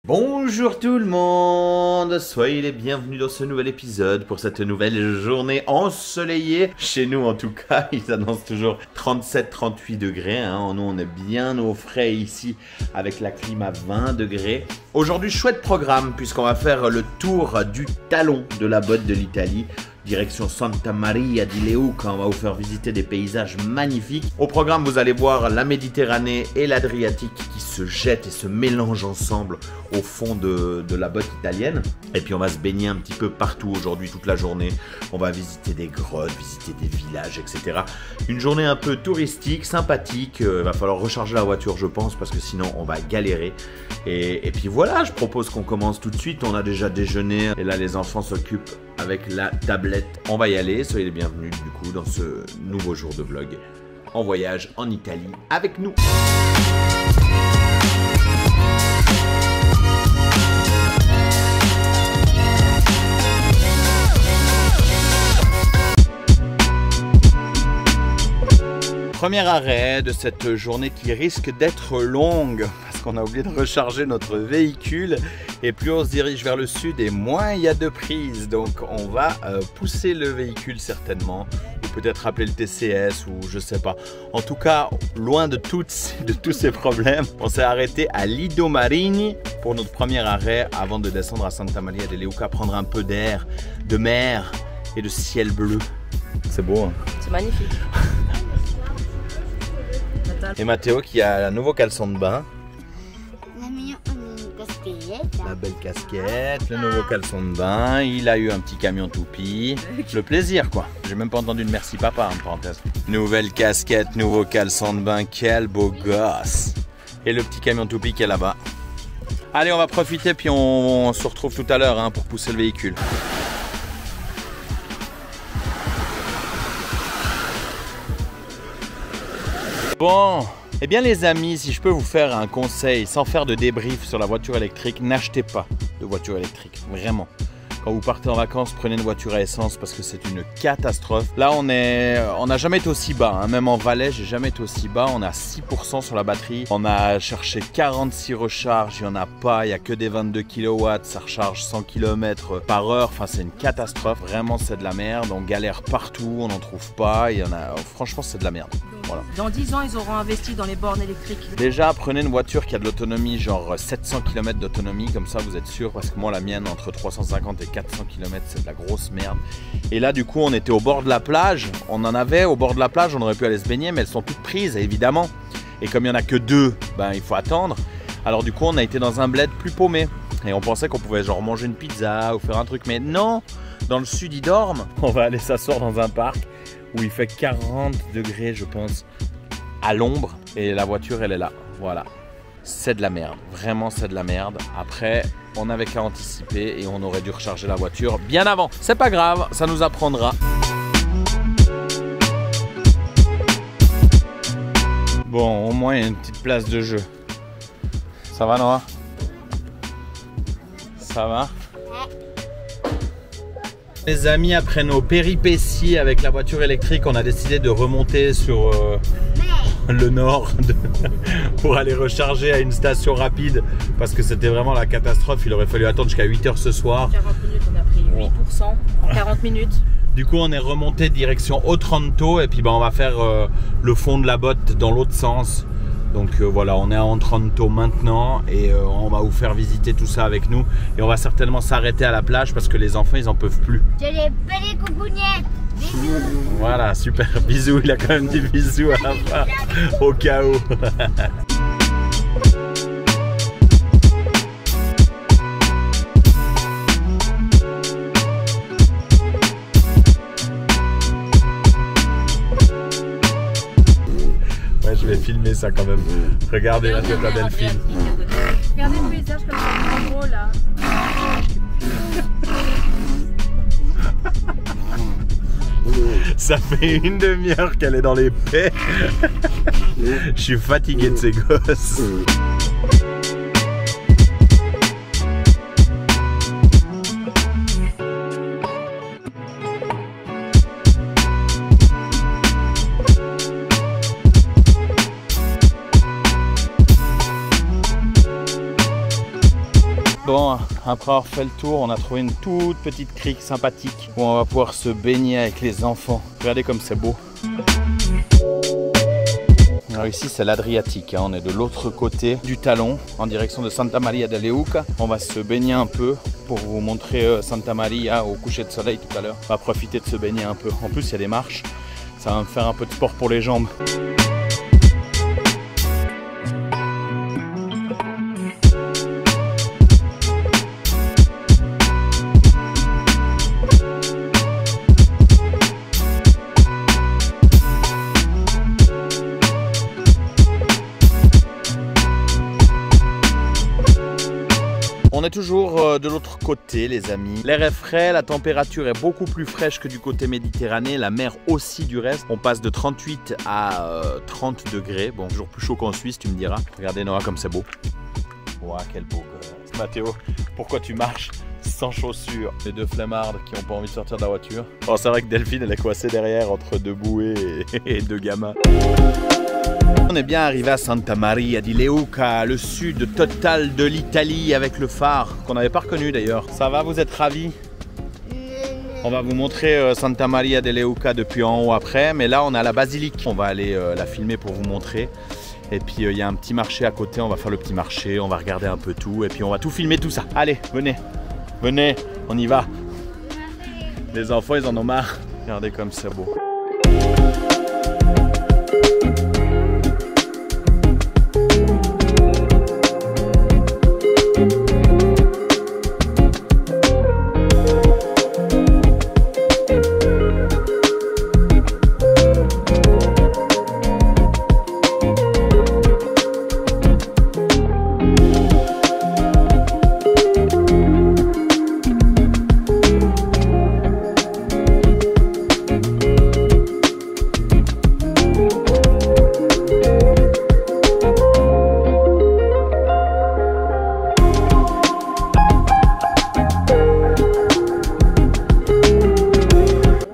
Bonjour tout le monde, soyez les bienvenus dans ce nouvel épisode pour cette nouvelle journée ensoleillée. Chez nous en tout cas, ils annoncent toujours 37-38 degrés. Nous on est bien au frais ici avec la clim à 20 degrés. Aujourd'hui chouette programme puisqu'on va faire le tour du talon de la botte de l'Italie. Direction Santa Maria di Leuca, on va vous faire visiter des paysages magnifiques. Au programme, vous allez voir la Méditerranée et l'Adriatique qui se jettent et se mélangent ensemble au fond de la botte italienne. Et puis on va se baigner un petit peu partout aujourd'hui, toute la journée. On va visiter des grottes, visiter des villages, etc. Une journée un peu touristique, sympathique. Il va falloir recharger la voiture, je pense, parce que sinon on va galérer. Et puis voilà, je propose qu'on commence tout de suite. On a déjà déjeuné et là les enfants s'occupent avec la tablette. On va y aller, soyez les bienvenus du coup dans ce nouveau jour de vlog en voyage en Italie avec nous. Premier arrêt de cette journée qui risque d'être longue parce qu'on a oublié de recharger notre véhicule et plus on se dirige vers le sud et moins il y a de prise, donc on va pousser le véhicule certainement ou peut-être appeler le TCS ou je sais pas. En tout cas, loin de tous ces problèmes, on s'est arrêté à Lido Marini pour notre premier arrêt avant de descendre à Santa Maria di Leuca, prendre un peu d'air, de mer et de ciel bleu. C'est beau hein? C'est magnifique. Et Matteo qui a un nouveau caleçon de bain. La belle casquette, le nouveau caleçon de bain. Il a eu un petit camion toupie. Le plaisir quoi. J'ai même pas entendu de merci papa en parenthèse. Nouvelle casquette, nouveau caleçon de bain. Quel beau gosse. Et le petit camion toupie qui est là-bas. Allez, on va profiter puis on se retrouve tout à l'heure pour pousser le véhicule. Bon, eh bien les amis, si je peux vous faire un conseil sans faire de débrief sur la voiture électrique, n'achetez pas de voiture électrique, vraiment. Quand vous partez en vacances, prenez une voiture à essence parce que c'est une catastrophe. Là, on n'a jamais été aussi bas, même en Valais, j'ai jamais été aussi bas. On a 6% sur la batterie. On a cherché 46 recharges, il n'y en a pas, il n'y a que des 22 kW, ça recharge 100 km par heure. Enfin, c'est une catastrophe, vraiment, c'est de la merde. On galère partout, on n'en trouve pas. Franchement, c'est de la merde. Voilà. Dans 10 ans, ils auront investi dans les bornes électriques. Déjà, prenez une voiture qui a de l'autonomie, genre 700 km d'autonomie, comme ça vous êtes sûr, parce que moi la mienne entre 350 et 400 km, c'est de la grosse merde. Et là du coup, on était au bord de la plage, on en avait au bord de la plage, on aurait pu aller se baigner, mais elles sont toutes prises évidemment. Et comme il n'y en a que deux, il faut attendre. Alors du coup, on a été dans un bled plus paumé. Et on pensait qu'on pouvait genre manger une pizza ou faire un truc, mais non, dans le sud ils dorment. On va aller s'asseoir dans un parc où il fait 40 degrés je pense à l'ombre et la voiture elle est là, voilà. C'est de la merde, vraiment c'est de la merde. Après on n'avait qu'à anticiper et on aurait dû recharger la voiture bien avant. C'est pas grave, ça nous apprendra. Bon, au moins il y a une petite place de jeu. Ça va Noah? Ça va? Les amis, après nos péripéties avec la voiture électrique, on a décidé de remonter sur le nord pour aller recharger à une station rapide parce que c'était vraiment la catastrophe. Il aurait fallu attendre jusqu'à 8 h ce soir. 40 minutes, on a pris 8% en 40 minutes. Du coup, on est remonté direction Otranto et puis on va faire le fond de la botte dans l'autre sens. Donc voilà, on est à Otranto maintenant et on va vous faire visiter tout ça avec nous. Et on va certainement s'arrêter à la plage parce que les enfants, ils en peuvent plus. J'ai les belles coucougnettes. Bisous. Voilà, super. Bisous, il a quand même dit bisous à la fin, au cas où. Je vais filmer ça quand même. Regardez la tête à Delphine. Regardez le paysage comme ça, en gros là. Ça fait une demi-heure qu'elle est dans les paix. Je suis fatigué de ces gosses. Bon, après avoir fait le tour, on a trouvé une toute petite crique sympathique où on va pouvoir se baigner avec les enfants. Regardez comme c'est beau. Alors ici c'est l'Adriatique, hein. On est de l'autre côté du talon en direction de Santa Maria de Leuca. On va se baigner un peu pour vous montrer Santa Maria au coucher de soleil tout à l'heure. On va profiter de se baigner un peu. En plus il y a des marches, ça va me faire un peu de sport pour les jambes. On est toujours de l'autre côté les amis. L'air est frais, la température est beaucoup plus fraîche que du côté méditerranéen, la mer aussi du reste. On passe de 38 à 30 degrés. Bon, toujours plus chaud qu'en Suisse tu me diras. Regardez Noah comme c'est beau. Ouah, quel beau gosse. Mathéo, pourquoi tu marches sans chaussures? Les deux flemmards qui n'ont pas envie de sortir de la voiture. Oh, c'est vrai que Delphine elle est coincée derrière entre deux bouées et deux gamins. On est bien arrivé à Santa Maria di Leuca, le sud total de l'Italie avec le phare qu'on n'avait pas reconnu d'ailleurs. Ça va, vous êtes ravis? On va vous montrer Santa Maria di Leuca depuis en haut après, mais là on a la basilique. On va aller la filmer pour vous montrer. Et puis il y a un petit marché à côté, on va faire le petit marché, on va regarder un peu tout et puis on va tout filmer tout ça. Allez, venez, venez, on y va. Les enfants ils en ont marre. Regardez comme c'est beau.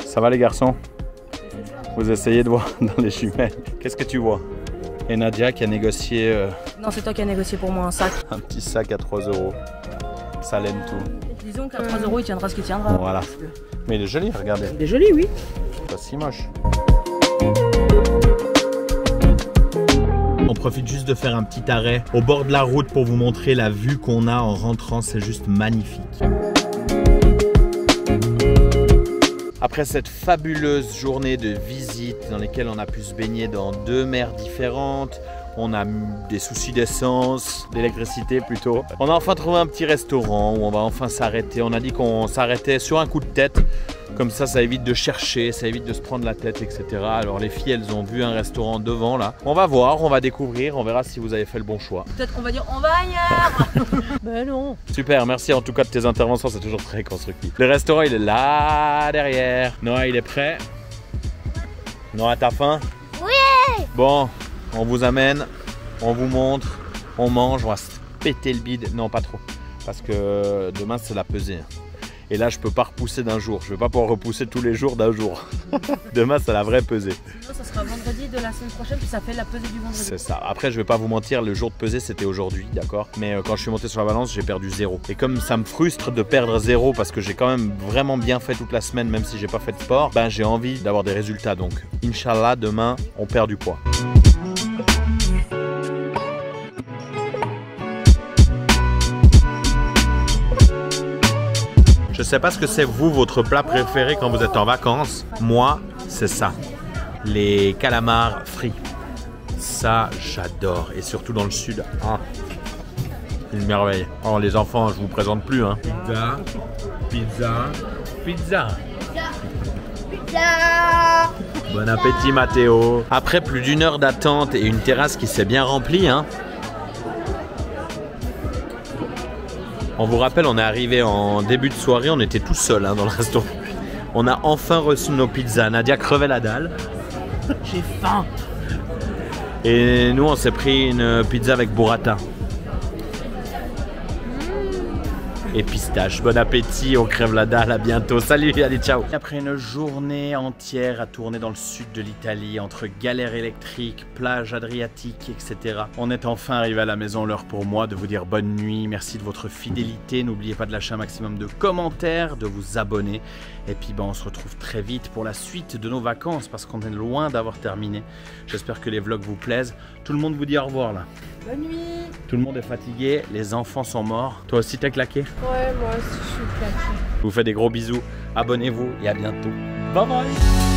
Ça va les garçons? Vous essayez de voir dans les jumelles. Qu'est-ce que tu vois? Et Nadia qui a négocié... Non, c'est toi qui as négocié pour moi un sac. Un petit sac à 3 €. Ça laine tout. Disons qu'à 3 € il tiendra ce qu'il tiendra. Voilà. Mais il est joli, regardez. Il est joli, oui. Pas si moche. On profite juste de faire un petit arrêt au bord de la route pour vous montrer la vue qu'on a en rentrant. C'est juste magnifique. Après cette fabuleuse journée de visite dans laquelle on a pu se baigner dans 2 mers différentes, on a des soucis d'essence, d'électricité plutôt. On a enfin trouvé un petit restaurant où on va enfin s'arrêter. On a dit qu'on s'arrêtait sur un coup de tête. Comme ça, ça évite de chercher, ça évite de se prendre la tête, etc. Alors les filles, elles ont vu un restaurant devant là. On va voir, on va découvrir, on verra si vous avez fait le bon choix. Peut-être qu'on va dire on va ailleurs. Ben non. Super, merci en tout cas de tes interventions, c'est toujours très constructif. Le restaurant, il est là derrière. Noah, il est prêt? Noah, t'as faim? Oui. Bon, on vous amène, on vous montre, on mange, on va se péter le bide. Non, pas trop, parce que demain c'est la pesée. Et là, je peux pas repousser d'un jour. Je vais pas pouvoir repousser tous les jours d'un jour. Demain, c'est la vraie pesée. Sinon, ça sera vendredi de la semaine prochaine, puis ça fait la pesée du vendredi. C'est ça. Après, je vais pas vous mentir, le jour de pesée, c'était aujourd'hui, d'accord? Mais quand je suis monté sur la balance, j'ai perdu 0. Et comme ça me frustre de perdre 0 parce que j'ai quand même vraiment bien fait toute la semaine, même si j'ai pas fait de sport, ben j'ai envie d'avoir des résultats. Donc, Inch'Allah, demain, on perd du poids. Je sais pas ce que c'est vous, votre plat préféré quand vous êtes en vacances. Moi, c'est ça. Les calamars frits. Ça, j'adore. Et surtout dans le sud. Ah, une merveille. Oh, les enfants, je vous présente plus. Hein. Pizza, pizza, pizza. Pizza. Bon appétit, Mathéo. Après plus d'1 heure d'attente et une terrasse qui s'est bien remplie, hein. On vous rappelle, on est arrivé en début de soirée, on était tout seul dans le restaurant. On a enfin reçu nos pizzas. Nadia crevait la dalle. J'ai faim. Et nous, on s'est pris une pizza avec burrata. et pistache. Bon appétit, on crève la dalle, à bientôt. Salut, allez, ciao. Après une journée entière à tourner dans le sud de l'Italie, entre galères électriques, plages adriatiques, etc. On est enfin arrivé à la maison, l'heure pour moi de vous dire bonne nuit. Merci de votre fidélité. N'oubliez pas de lâcher un maximum de commentaires, de vous abonner. Et puis on se retrouve très vite pour la suite de nos vacances parce qu'on est loin d'avoir terminé. J'espère que les vlogs vous plaisent. Tout le monde vous dit au revoir là. Bonne nuit. Tout le monde est fatigué, les enfants sont morts. Toi aussi t'es claqué? Ouais, moi aussi je suis claquée. Je vous fais des gros bisous. Abonnez-vous et à bientôt. Bye bye.